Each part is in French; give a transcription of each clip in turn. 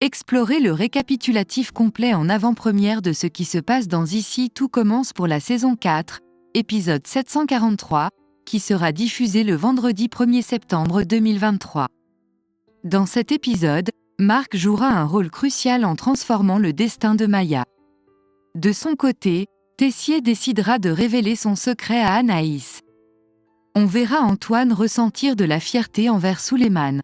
Explorez le récapitulatif complet en avant-première de ce qui se passe dans Ici tout commence pour la saison 4, épisode 743, qui sera diffusé le vendredi 1er septembre 2023. Dans cet épisode, Marc jouera un rôle crucial en transformant le destin de Maya. De son côté, Tessier décidera de révéler son secret à Anaïs. On verra Antoine ressentir de la fierté envers Suleiman.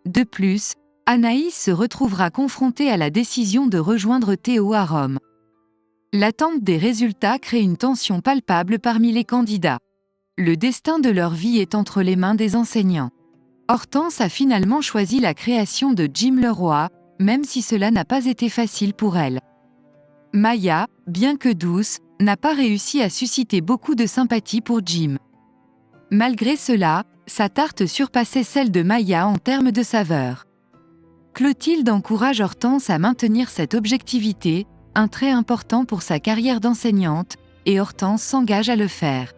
De plus, Anaïs se retrouvera confrontée à la décision de rejoindre Théo à Rome. L'attente des résultats crée une tension palpable parmi les candidats. Le destin de leur vie est entre les mains des enseignants. Hortense a finalement choisi la création de Jim Leroy, même si cela n'a pas été facile pour elle. Maya, bien que douce, n'a pas réussi à susciter beaucoup de sympathie pour Jim. Malgré cela, sa tarte surpassait celle de Maya en termes de saveur. Clotilde encourage Hortense à maintenir cette objectivité, un trait important pour sa carrière d'enseignante, et Hortense s'engage à le faire.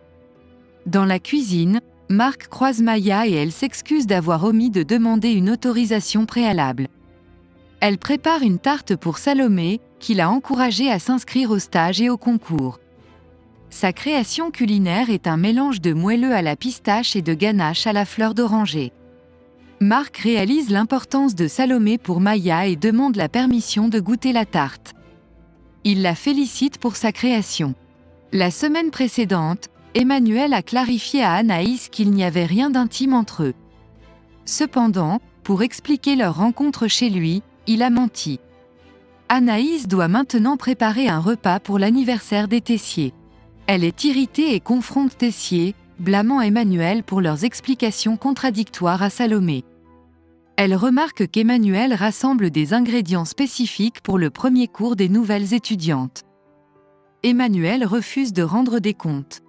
Dans la cuisine, Marc croise Maya et elle s'excuse d'avoir omis de demander une autorisation préalable. Elle prépare une tarte pour Salomé, qui l'a encouragée à s'inscrire au stage et au concours. Sa création culinaire est un mélange de moelleux à la pistache et de ganache à la fleur d'oranger. Marc réalise l'importance de Salomé pour Maya et demande la permission de goûter la tarte. Il la félicite pour sa création. La semaine précédente, Emmanuel a clarifié à Anaïs qu'il n'y avait rien d'intime entre eux. Cependant, pour expliquer leur rencontre chez lui, il a menti. Anaïs doit maintenant préparer un repas pour l'anniversaire des Tessier. Elle est irritée et confronte Tessier, blâmant Emmanuel pour leurs explications contradictoires à Salomé. Elle remarque qu'Emmanuel rassemble des ingrédients spécifiques pour le premier cours des nouvelles étudiantes. Emmanuel refuse de rendre des comptes.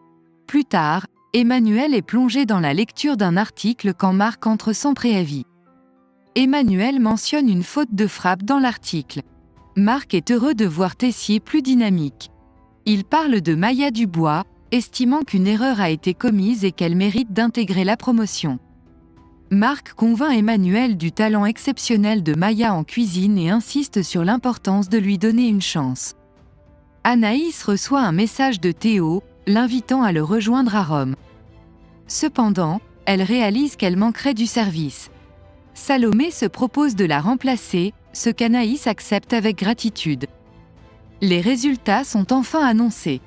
Plus tard, Emmanuel est plongé dans la lecture d'un article quand Marc entre sans préavis. Emmanuel mentionne une faute de frappe dans l'article. Marc est heureux de voir Tessier plus dynamique. Il parle de Maya Dubois, estimant qu'une erreur a été commise et qu'elle mérite d'intégrer la promotion. Marc convainc Emmanuel du talent exceptionnel de Maya en cuisine et insiste sur l'importance de lui donner une chance. Anaïs reçoit un message de Théo, l'invitant à le rejoindre à Rome. Cependant, elle réalise qu'elle manquerait du service. Salomé se propose de la remplacer, ce qu'Anaïs accepte avec gratitude. Les résultats sont enfin annoncés.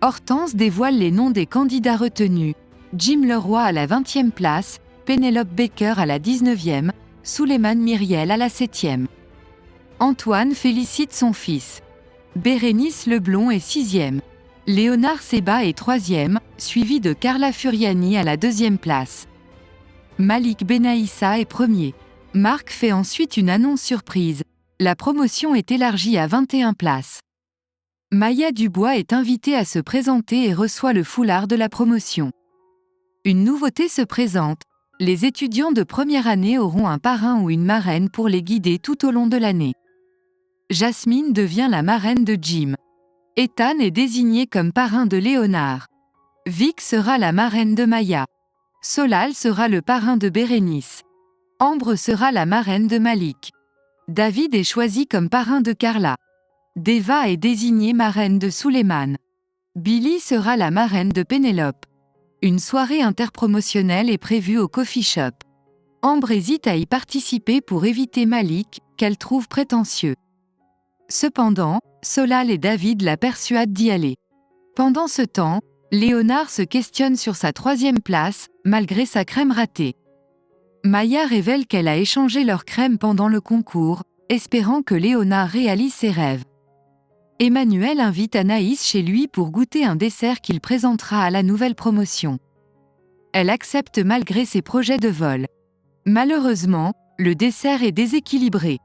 Hortense dévoile les noms des candidats retenus. Jim Leroy à la 20e place, Pénélope Baker à la 19e, Suleiman Myriel à la 7e. Antoine félicite son fils. Bérénice Leblond est 6e. Léonard Seba est 3e, suivi de Carla Furiani à la 2e place. Malik Benaïssa est 1er. Marc fait ensuite une annonce surprise. La promotion est élargie à 21 places. Maya Dubois est invitée à se présenter et reçoit le foulard de la promotion. Une nouveauté se présente. Les étudiants de première année auront un parrain ou une marraine pour les guider tout au long de l'année. Jasmine devient la marraine de Jim. Ethan est désigné comme parrain de Léonard. Vic sera la marraine de Maya. Solal sera le parrain de Bérénice. Ambre sera la marraine de Malik. David est choisi comme parrain de Carla. Deva est désignée marraine de Suleiman. Billy sera la marraine de Pénélope. Une soirée interpromotionnelle est prévue au coffee shop. Ambre hésite à y participer pour éviter Malik, qu'elle trouve prétentieux. Cependant, Solal et David la persuadent d'y aller. Pendant ce temps, Léonard se questionne sur sa 3e place, malgré sa crème ratée. Maya révèle qu'elle a échangé leur crème pendant le concours, espérant que Léonard réalise ses rêves. Emmanuel invite Anaïs chez lui pour goûter un dessert qu'il présentera à la nouvelle promotion. Elle accepte malgré ses projets de vol. Malheureusement, le dessert est déséquilibré.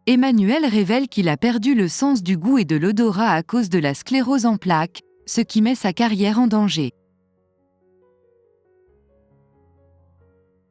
Emmanuel révèle qu'il a perdu le sens du goût et de l'odorat à cause de la sclérose en plaques, ce qui met sa carrière en danger.